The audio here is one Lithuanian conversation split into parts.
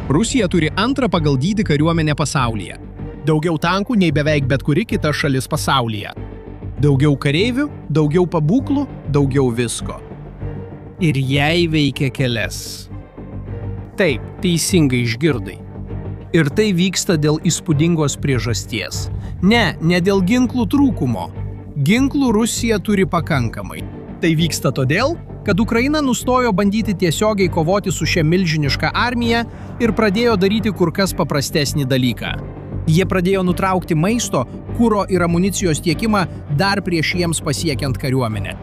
Rusija turi antrą pagal dydį kariuomenę pasaulyje. Daugiau tankų nei beveik bet kuri kita šalis pasaulyje. Daugiau kareivių, daugiau pabūklų, daugiau visko. Ir jai veikia kelias. Taip, teisingai išgirdai. Ir tai vyksta dėl įspūdingos priežasties. Ne dėl ginklų trūkumo. Ginklų Rusija turi pakankamai. Tai vyksta todėl, kad Ukraina nustojo bandyti tiesiogiai kovoti su šia milžiniška armija ir pradėjo daryti kur kas paprastesnį dalyką. Jie pradėjo nutraukti maisto, kuro ir amunicijos tiekimą dar prieš jiems pasiekiant kariuomenę.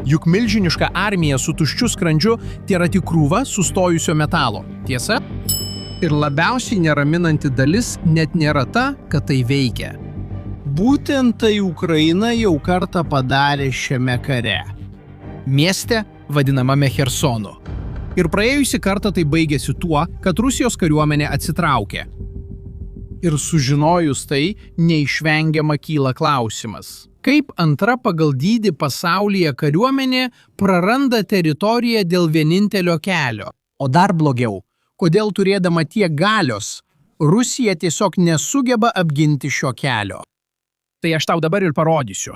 Juk milžiniška armija su tuščiu skrandžiu tėra tik krūva sustojusio metalo. Tiesa? Ir labiausiai neraminanti dalis net nėra ta, kad tai veikia. Būtent tai Ukraina jau kartą padarė šiame kare. Mieste, vadinamame Chersonu. Ir praėjusį kartą tai baigėsi tuo, kad Rusijos kariuomenė atsitraukė. Ir sužinojus tai, neišvengiama kyla klausimas. Kaip antra pagal dydį pasaulyje kariuomenė praranda teritoriją dėl vienintelio kelio? O dar blogiau, kodėl turėdama tiek galios, Rusija tiesiog nesugeba apginti šio kelio? Tai aš tau dabar ir parodysiu.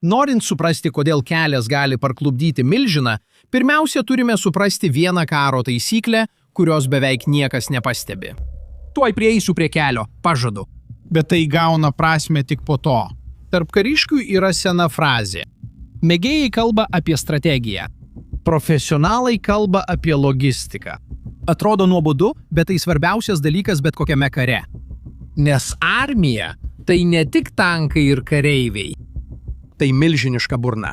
Norint suprasti, kodėl kelias gali parklupdyti milžiną, pirmiausia turime suprasti vieną karo taisyklę, kurios beveik niekas nepastebi. Tuoj prieisiu prie kelio, pažadu. Bet tai gauna prasmę tik po to. Tarp kariškių yra sena frazė. Mėgėjai kalba apie strategiją. Profesionalai kalba apie logistiką. Atrodo nuobodu, bet tai svarbiausias dalykas bet kokiame kare. Nes armija tai ne tik tankai ir kareiviai. Tai milžiniška burna,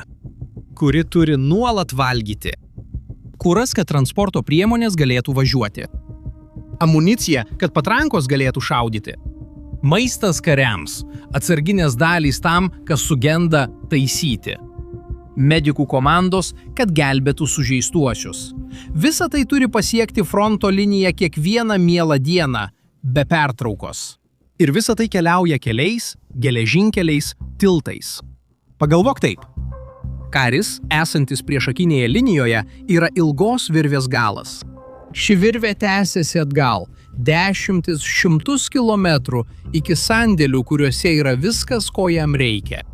kuri turi nuolat valgyti. Kuras, kad transporto priemonės galėtų važiuoti. Amunicija, kad patrankos galėtų šaudyti. Maistas kariams, atsarginės dalys tam, kas sugenda, taisyti. Medikų komandos, kad gelbėtų sužeistuosius. Visa tai turi pasiekti fronto liniją kiekvieną mielą dieną, be pertraukos. Ir visa tai keliauja keliais, geležinkeliais, tiltais. Pagalvok taip. Karis, esantis priešakinėje linijoje, yra ilgos virvės galas. Ši virvė tęsiasi atgal, dešimtis, šimtus kilometrų iki sandėlių, kuriuose yra viskas, ko jam reikia.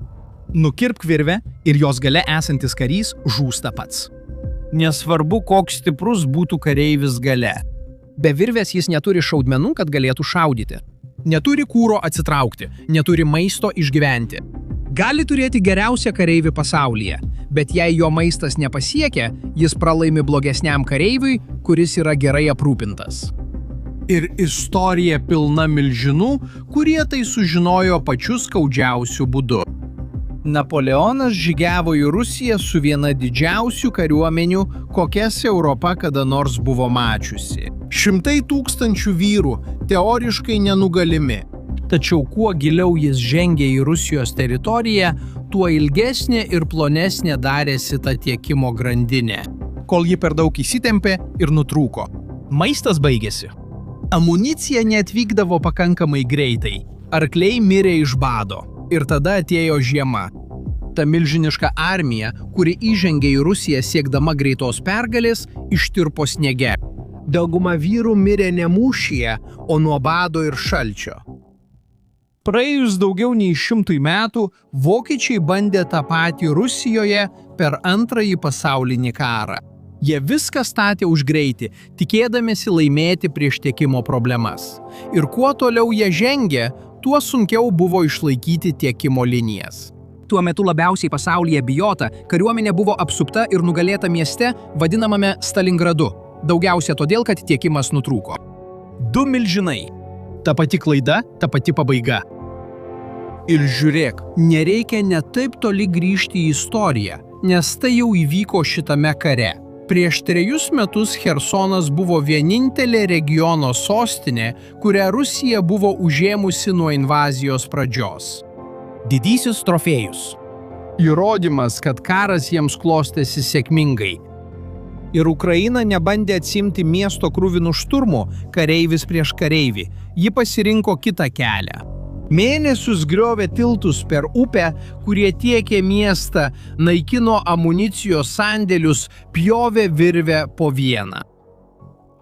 Nukirpk virvę ir jos gale esantis karys žūsta pats. Nesvarbu, koks stiprus būtų kareivis gale. Be virvės jis neturi šaudmenų, kad galėtų šaudyti. Neturi kūro atsitraukti, neturi maisto išgyventi. Gali turėti geriausią kareivį pasaulyje, bet jei jo maistas nepasiekia, jis pralaimi blogesniam kareiviui, kuris yra gerai aprūpintas. Ir istorija pilna milžinų, kurie tai sužinojo pačiu skaudžiausiu būdu. Napoleonas žygiavo į Rusiją su viena didžiausių kariuomenių, kokias Europa kada nors buvo mačiusi. 100 000 vyrų, teoriškai nenugalimi. Tačiau kuo giliau jis žengė į Rusijos teritoriją, tuo ilgesnė ir plonesnė darėsi ta tiekimo grandinė, kol ji per daug įsitempė ir nutrūko. Maistas baigėsi. Amunicija neatvykdavo pakankamai greitai. Arkliai mirė iš bado. Ir tada atėjo žiema. Ta milžiniška armija, kuri įžengė į Rusiją siekdama greitos pergalės, ištirpo sniege. Dauguma vyrų mirė ne mūšyje, o nuo bado ir šalčio. Praėjus daugiau nei 100 metų, vokiečiai bandė tą patį Rusijoje per Antrąjį pasaulinį karą. Jie viską statė už greitį, tikėdamiesi laimėti prieš tiekimo problemas. Ir kuo toliau jie žengė, tuo sunkiau buvo išlaikyti tiekimo linijas. Tuo metu labiausiai pasaulyje bijota, kariuomenė buvo apsupta ir nugalėta mieste, vadinamame Stalingradu. Daugiausia todėl, kad tiekimas nutrūko. 2 milžinai. Ta pati klaida, ta pati pabaiga. Ir žiūrėk, nereikia net taip toli grįžti į istoriją, nes tai jau įvyko šitame kare. Prieš 3 metus Chersonas buvo vienintelė regiono sostinė, kurią Rusija buvo užėmusi nuo invazijos pradžios. Didysis trofėjus. Įrodymas, kad karas jiems klostėsi sėkmingai. Ir Ukraina nebandė atsimti miesto krūvinų šturmų, kareivis prieš kareivį. Ji pasirinko kitą kelią. Mėnesius griovė tiltus per upę, kurie tiekė miestą, naikino amunicijos sandėlius, pjovė virvę po vieną.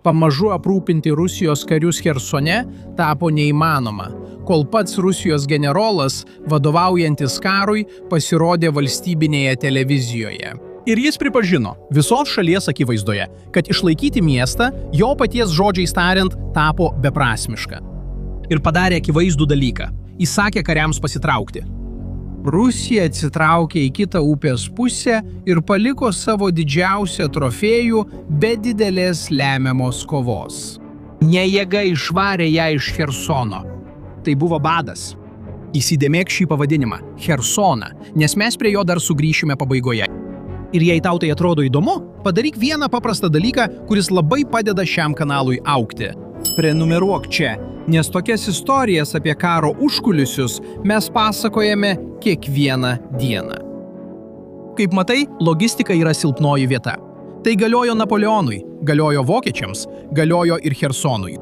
Pamažu aprūpinti Rusijos karius Chersone tapo neįmanoma, kol pats Rusijos generolas, vadovaujantis karui, pasirodė valstybinėje televizijoje. Ir jis pripažino visos šalies akivaizdoje, kad išlaikyti miestą, jo paties žodžiais tariant, tapo beprasmiška. Ir padarė akivaizdų dalyką. Įsakė kariams pasitraukti. Rusija atsitraukė į kitą upės pusę ir paliko savo didžiausią trofėjų be didelės lemiamos kovos. Ne jėga išvarė ją iš Chersono. Tai buvo badas. Įsidėmėk šį pavadinimą – Chersoną, nes mes prie jo dar sugrįšime pabaigoje. Ir jei tau tai atrodo įdomu, padaryk vieną paprastą dalyką, kuris labai padeda šiam kanalui augti. Prenumeruok čia, nes tokias istorijas apie karo užkulisius mes pasakojame kiekvieną dieną. Kaip matai, logistika yra silpnoji vieta. Tai galiojo Napoleonui, galiojo vokiečiams, galiojo ir Chersonui.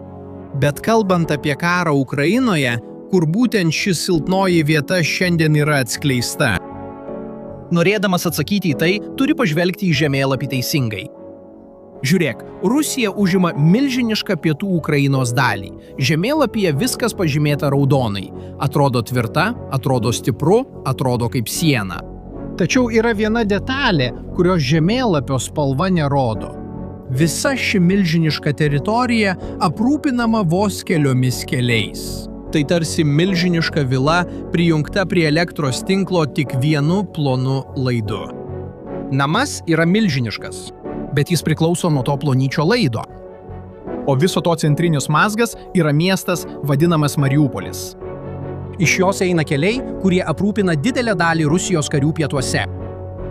Bet kalbant apie karą Ukrainoje, kur būtent ši silpnoji vieta šiandien yra atskleista. Norėdamas atsakyti į tai, turi pažvelgti į žemėlapį teisingai. Žiūrėk, Rusija užima milžinišką pietų Ukrainos dalį. Žemėlapyje viskas pažymėta raudonai. Atrodo tvirta, atrodo stipru, atrodo kaip siena. Tačiau yra viena detalė, kurios žemėlapio spalva nerodo. Visa ši milžiniška teritorija aprūpinama vos keliomis keliais. Tai tarsi milžiniška vila prijungta prie elektros tinklo tik vienu plonu laidu. Namas yra milžiniškas, bet jis priklauso nuo to plonyčio laido. O viso to centrinis mazgas yra miestas vadinamas Mariupolis. Iš jos eina keliai, kurie aprūpina didelę dalį Rusijos karių pietuose.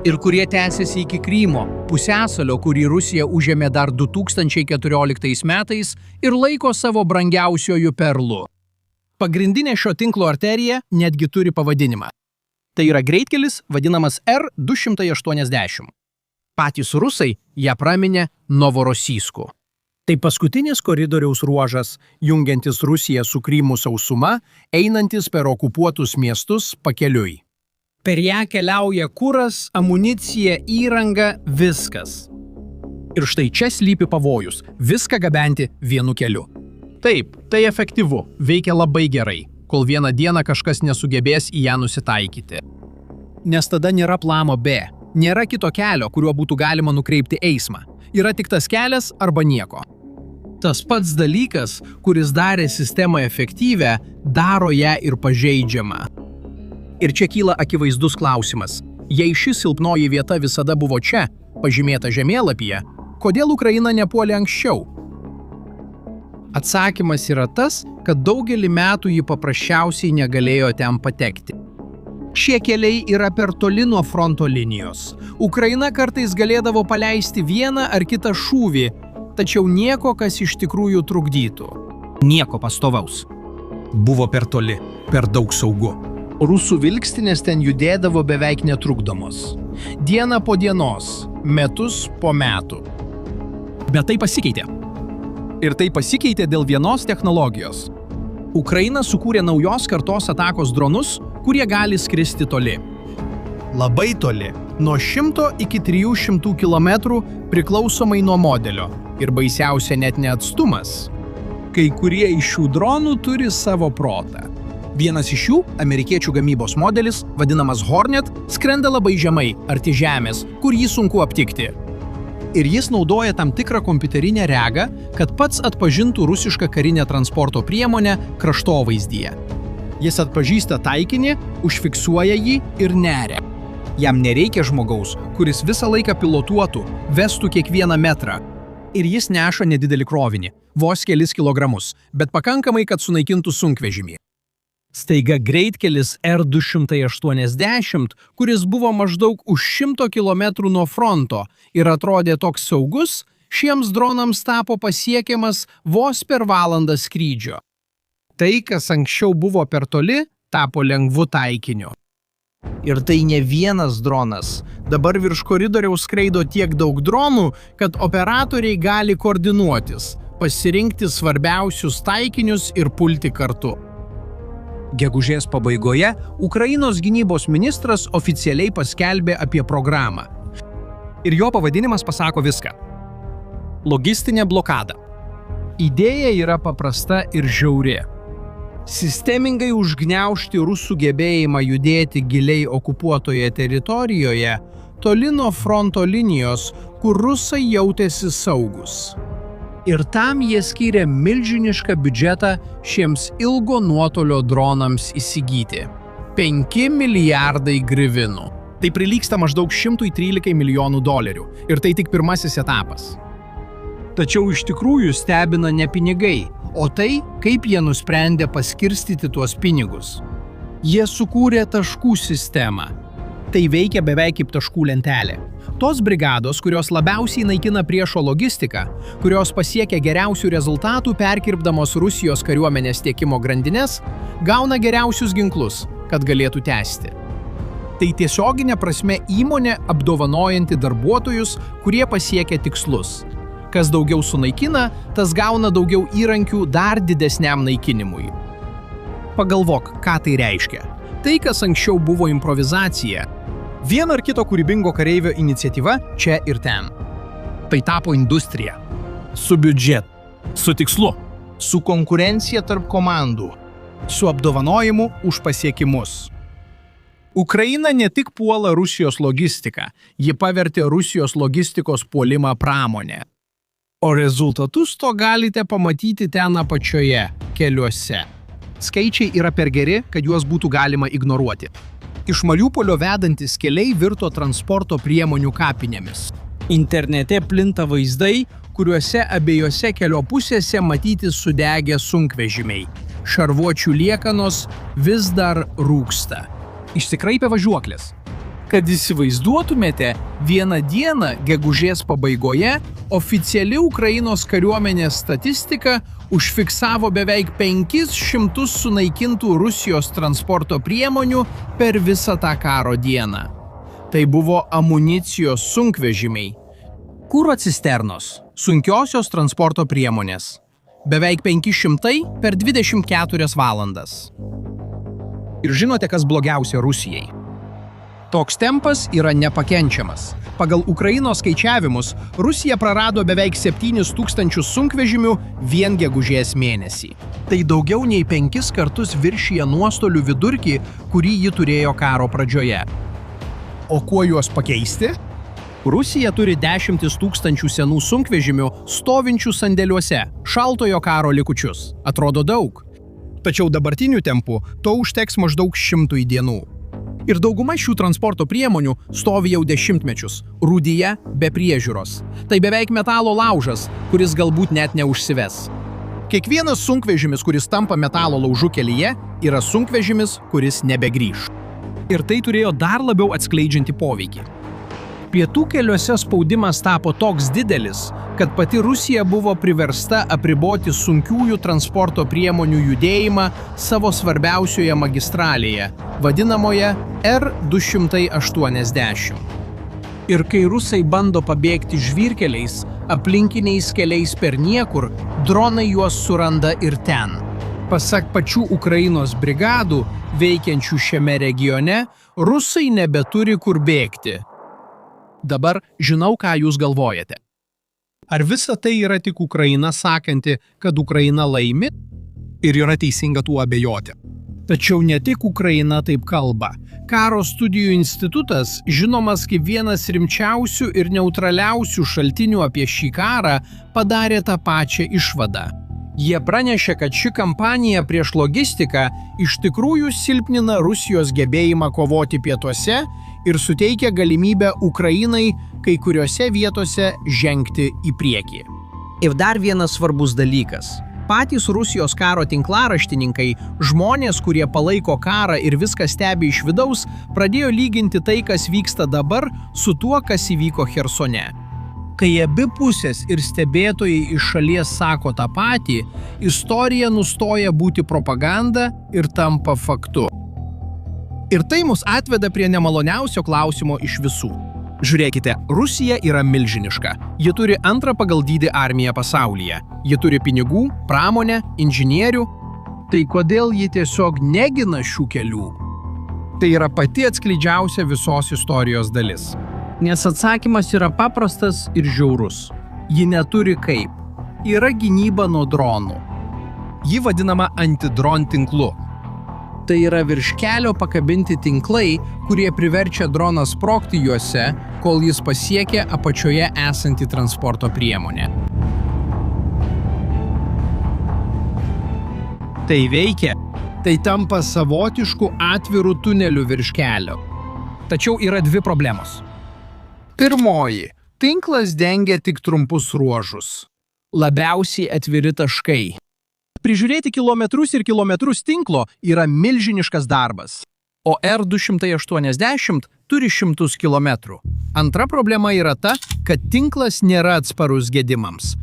Ir kurie tęsiasi iki Krymo, pusiasalio, kurį Rusija užėmė dar 2014 metais ir laiko savo brangiausiojų perlų. Pagrindinė šio tinklo arterija netgi turi pavadinimą. Tai yra greitkelis vadinamas R280. Patys rusai ją praminė Novorosijsku. Tai paskutinis koridoriaus ruožas, jungiantis Rusiją su Krymu sausuma, einantis per okupuotus miestus pakeliui. Per ją keliauja kuras, amunicija, įranga, viskas. Ir štai čia slypi pavojus – viską gabenti vienu keliu. Taip, tai efektyvu, veikia labai gerai, kol vieną dieną kažkas nesugebės į ją nusitaikyti. Nes tada nėra plano B. Nėra kito kelio, kuriuo būtų galima nukreipti eismą. Yra tik tas kelias arba nieko. Tas pats dalykas, kuris darė sistemą efektyvę, daro ją ir pažeidžiamą. Ir čia kyla akivaizdus klausimas. Jei ši silpnoji vieta visada buvo čia, pažymėta žemėlapyje, kodėl Ukraina nepuolė anksčiau? Atsakymas yra tas, kad daugelį metų ji paprasčiausiai negalėjo ten patekti. Šie keliai yra per toli nuo fronto linijos. Ukraina kartais galėdavo paleisti vieną ar kitą šūvį, tačiau nieko, kas iš tikrųjų trukdytų. Nieko pastovaus. Buvo per toli, per daug saugu. Rusų vilkstinės ten judėdavo beveik netrukdomos. Diena po dienos, metus po metų. Bet tai pasikeitė. Ir tai pasikeitė dėl vienos technologijos. Ukraina sukūrė naujos kartos atakos dronus, kurie gali skristi toli. Labai toli, nuo 100 iki 300 km priklausomai nuo modelio. Ir baisiausia net ne atstumas. Kai kurie iš šių dronų turi savo protą. Vienas iš jų, amerikiečių gamybos modelis, vadinamas Hornet, skrenda labai žemai, arti žemės, kur jį sunku aptikti. Ir jis naudoja tam tikrą kompiuterinę regą, kad pats atpažintų rusišką karinę transporto priemonę kraštovaizdyje. Jis atpažįsta taikinį, užfiksuoja jį ir neria. Jam nereikia žmogaus, kuris visą laiką pilotuotų, vestų kiekvieną metrą. Ir jis neša nedidelį krovinį, vos kelis kilogramus, bet pakankamai, kad sunaikintų sunkvežimį. Staiga greitkelis R280, kuris buvo maždaug už 100 km nuo fronto ir atrodė toks saugus, šiems dronams tapo pasiekiamas vos per valandą skrydžio. Tai, kas anksčiau buvo per toli, tapo lengvu taikiniu. Ir tai ne vienas dronas. Dabar virš koridoriaus skraido tiek daug dronų, kad operatoriai gali koordinuotis, pasirinkti svarbiausius taikinius ir pulti kartu. Gegužės pabaigoje Ukrainos gynybos ministras oficialiai paskelbė apie programą. Ir jo pavadinimas pasako viską. Logistinė blokada. Idėja yra paprasta ir žiauri. Sistemingai užgniaužti rusų gebėjimą judėti giliai okupuotoje teritorijoje, toli nuo fronto linijos, kur rusai jautėsi saugus. Ir tam jie skyrė milžinišką biudžetą šiems ilgo nuotolio dronams įsigyti – 5 milijardai grivinų. Tai prilygsta maždaug 113 milijonų dolerių. Ir tai tik pirmasis etapas. Tačiau iš tikrųjų stebina ne pinigai, o tai, kaip jie nusprendė paskirstyti tuos pinigus. Jie sukūrė taškų sistemą. Tai veikia beveik kaip taškų lentelė. Tos brigados, kurios labiausiai naikina priešo logistiką, kurios pasiekia geriausių rezultatų perkirpdamos Rusijos kariuomenės tiekimo grandines, gauna geriausius ginklus, kad galėtų tęsti. Tai tiesioginė prasme įmonė apdovanojanti darbuotojus, kurie pasiekia tikslus. Kas daugiau sunaikina, tas gauna daugiau įrankių dar didesniam naikinimui. Pagalvok, ką tai reiškia. Tai, kas anksčiau buvo improvizacija, vieno ar kito kūrybingo kareivio iniciatyva čia ir ten. Tai tapo industrija. Su biudžetu, su tikslu, su konkurencija tarp komandų, su apdovanojimu už pasiekimus. Ukraina ne tik puola Rusijos logistiką, ji pavertė Rusijos logistikos puolimą pramonę. O rezultatus to galite pamatyti ten apačioje, keliuose. Skaičiai yra per geri, kad juos būtų galima ignoruoti. Iš Mariupolio vedantis keliai virto transporto priemonių kapinėmis. Internete plinta vaizdai, kuriuose abiejose kelio pusėse matyti sudegę sunkvežimiai. Šarvuočių liekanos vis dar rūksta. Išsikraipė važiuoklės. Kad įsivaizduotumėte, vieną dieną, gegužės pabaigoje, oficiali Ukrainos kariuomenės statistika užfiksavo beveik 500 sunaikintų Rusijos transporto priemonių per visą tą karo dieną. Tai buvo amunicijos sunkvežimiai, kuro cisternos, sunkiosios transporto priemonės. Beveik 500 per 24 valandas. Ir žinote, kas blogiausia Rusijai? Toks tempas yra nepakenčiamas. Pagal Ukrainos skaičiavimus, Rusija prarado beveik 7000 sunkvežimių vien gegužės mėnesį. Tai daugiau nei 5 kartus viršija nuostolių vidurkį, kurį ji turėjo karo pradžioje. O kuo juos pakeisti? Rusija turi 10 000 senų sunkvežimių stovinčių sandėliuose, šaltojo karo likučius. Atrodo daug. Tačiau dabartiniu tempu to užteks maždaug 100 dienų. Ir dauguma šių transporto priemonių stovi jau dešimtmečius, rūdyje be priežiūros. Tai beveik metalo laužas, kuris galbūt net neužsives. Kiekvienas sunkvežimis, kuris tampa metalo laužu kelyje, yra sunkvežimis, kuris nebegrįš. Ir tai turėjo dar labiau atskleidžianti poveikį. Pietų keliuose spaudimas tapo toks didelis, kad pati Rusija buvo priversta apriboti sunkiųjų transporto priemonių judėjimą savo svarbiausioje magistralėje, vadinamoje R280. Ir kai rusai bando pabėgti žvyrkeliais, aplinkiniais keliais per niekur, dronai juos suranda ir ten. Pasak pačių Ukrainos brigadų, veikiančių šiame regione, rusai nebeturi kur bėgti. Dabar žinau, ką jūs galvojate. Ar visa tai yra tik Ukraina sakanti, kad Ukraina laimi? Ir yra teisinga tuo abejoti. Tačiau ne tik Ukraina taip kalba. Karo studijų institutas, žinomas kaip vienas rimčiausių ir neutraliausių šaltinių apie šį karą, padarė tą pačią išvadą. Jie pranešė, kad ši kampanija prieš logistiką iš tikrųjų silpnina Rusijos gebėjimą kovoti pietuose ir suteikia galimybę Ukrainai kai kuriuose vietose žengti į priekį. Ir dar vienas svarbus dalykas. Patys Rusijos karo tinklaraštininkai, žmonės, kurie palaiko karą ir viską stebi iš vidaus, pradėjo lyginti tai, kas vyksta dabar, su tuo, kas įvyko Chersone. Kai abi pusės ir stebėtojai iš šalies sako tą patį, istorija nustoja būti propaganda ir tampa faktu. Ir tai mus atveda prie nemaloniausio klausimo iš visų. Žiūrėkite, Rusija yra milžiniška. Ji turi antrą pagal dydį armiją pasaulyje. Ji turi pinigų, pramonę, inžinierių. Tai kodėl ji tiesiog negina šių kelių? Tai yra pati atskleidžiausia visos istorijos dalis. Nes atsakymas yra paprastas ir žiaurus. Ji neturi kaip. yra gynyba nuo dronų. Ji vadinama antidron tinklu. Tai yra virš kelio pakabinti tinklai, kurie priverčia droną sprogti juose, kol jis pasiekia apačioje esantį transporto priemonę. Tai veikia. Tai tampa savotišku atviru tuneliu virš kelio. Tačiau yra dvi problemos. Pirmoji. Tinklas dengia tik trumpus ruožus. Labiausiai atviri taškai. Prižiūrėti kilometrus ir kilometrus tinklo yra milžiniškas darbas, o R280 turi 100 km. Antra problema yra ta, kad tinklas nėra atsparus gedimams.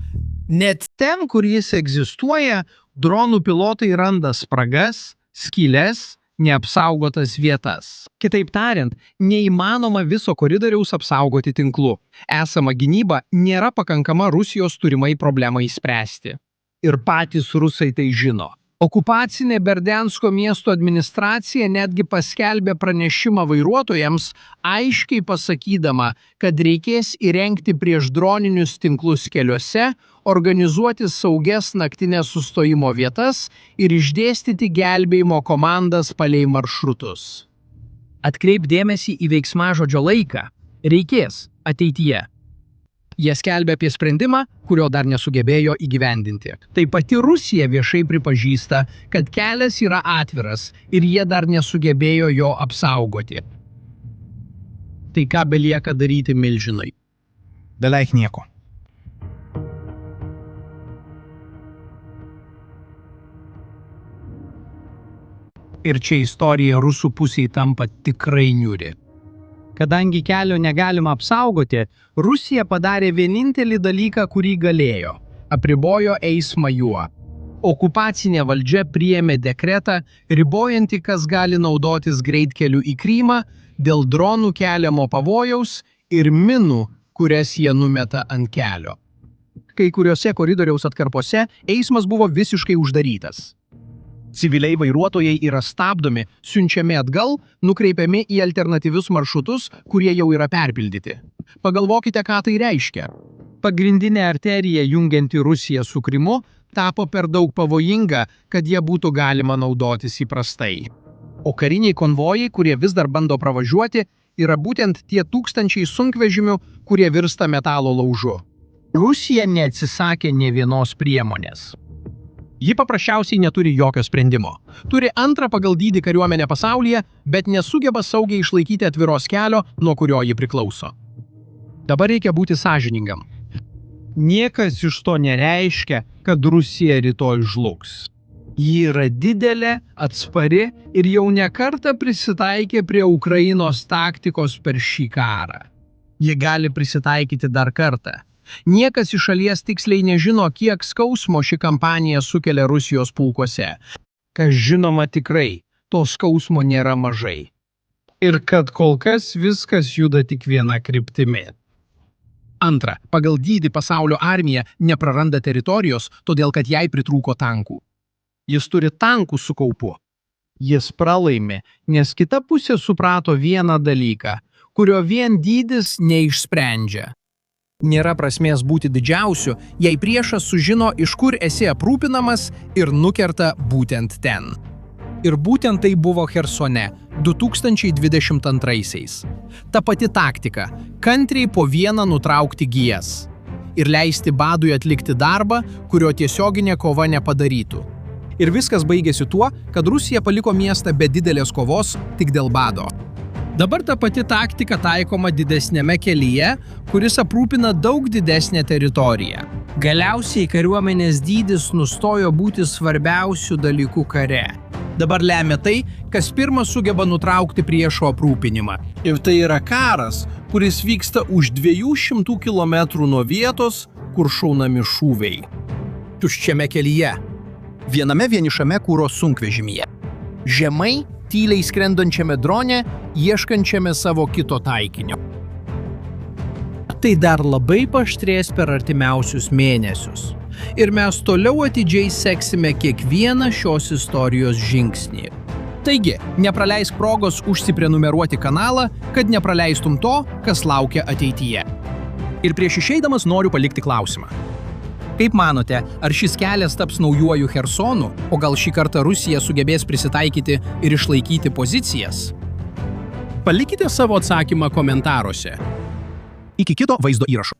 Net ten, kur jis egzistuoja, dronų pilotai randa spragas, skyles, neapsaugotas vietas. Kitaip tariant, neįmanoma viso koridoriaus apsaugoti tinklu. Esama gynyba nėra pakankama Rusijos turimai problemai spręsti. Ir patys rusai tai žino. Okupacinė Berdiansko miesto administracija netgi paskelbė pranešimą vairuotojams, aiškiai pasakydama, kad reikės įrengti priešdroninius tinklus keliuose, organizuoti saugias naktinės sustojimo vietas ir išdėstyti gelbėjimo komandas palei maršrutus. Atkreip dėmesį į veiksmažodžio laiką. Reikės ateityje. Jie skelbia apie sprendimą, kurio dar nesugebėjo įgyvendinti. Tai pati Rusija viešai pripažįsta, kad kelias yra atviras ir jie dar nesugebėjo jo apsaugoti. Tai ką belieka daryti milžinai? Beveik nieko. Ir čia istorija rusų pusėje tampa tikrai niūri. Kadangi kelio negalima apsaugoti, Rusija padarė vienintelį dalyką, kurį galėjo – apribojo eismą juo. Okupacinė valdžia priėmė dekretą, ribojantį, kas gali naudotis greitkeliu į Krymą dėl dronų keliamo pavojaus ir minų, kurias jie numeta ant kelio. Kai kuriuose koridoriaus atkarpose eismas buvo visiškai uždarytas. Civiliai vairuotojai yra stabdomi, siunčiami atgal, nukreipiami į alternatyvius maršrutus, kurie jau yra perpildyti. Pagalvokite, ką tai reiškia. Pagrindinė arterija jungianti Rusiją su Krymu tapo per daug pavojinga, kad jie būtų galima naudotis įprastai. O kariniai konvojai, kurie vis dar bando pravažiuoti, yra būtent tie tūkstančiai sunkvežimių, kurie virsta metalo laužu. Rusija neatsisakė nė vienos priemonės. Ji paprasčiausiai neturi jokio sprendimo. Turi antrą pagal dydį kariuomenę pasaulyje, bet nesugeba saugiai išlaikyti atviros kelio, nuo kurio ji priklauso. Dabar reikia būti sąžiningam. Niekas iš to nereiškia, kad Rusija rytoj žlugs. Ji yra didelė, atspari ir jau ne kartą prisitaikė prie Ukrainos taktikos per šį karą. Ji gali prisitaikyti dar kartą. Niekas iš šalies tiksliai nežino, kiek skausmo ši kampanija sukelia Rusijos pulkuose. Kas žinoma tikrai, to skausmo nėra mažai. Ir kad kol kas viskas juda tik viena kryptimi. Antra, pagal dydį pasaulio armija nepraranda teritorijos, todėl kad jai pritrūko tankų. Jis turi tankų su kaupu. Jis pralaimi, nes kita pusė suprato vieną dalyką, kurio vien dydis neišsprendžia. Nėra prasmės būti didžiausiu, jei priešas sužino, iš kur esi aprūpinamas ir nukerta būtent ten. Ir būtent tai buvo Chersone 2022-aisiais. Ta pati taktika – kantriai po vieną nutraukti gijas ir leisti badui atlikti darbą, kurio tiesioginė kova nepadarytų. Ir viskas baigėsi tuo, kad Rusija paliko miestą be didelės kovos tik dėl bado. Dabar ta pati taktika taikoma didesnėme kelyje, kuris aprūpina daug didesnę teritoriją. Galiausiai kariuomenės dydis nustojo būti svarbiausių dalykų kare. Dabar lemia tai, kas pirmas sugeba nutraukti priešo aprūpinimą. Ir tai yra karas, kuris vyksta už 200 km nuo vietos, kur šaunami šūviai. Tuščiame kelyje. Viename vienišame kuro sunkvežimyje. Žemai, tyliai skrendančiame drone, ieškančiame savo kito taikinio. Tai dar labai paaštrės per artimiausius mėnesius. Ir mes toliau atidžiai seksime kiekvieną šios istorijos žingsnį. Taigi, nepraleisk progos užsiprenumeruoti kanalą, kad nepraleistum to, kas laukia ateityje. Ir prieš išeidamas noriu palikti klausimą. Kaip manote, ar šis kelias taps naujuoju Chersonu, o gal šį kartą Rusija sugebės prisitaikyti ir išlaikyti pozicijas? Palikite savo atsakymą komentaruose. Iki kito vaizdo įrašo.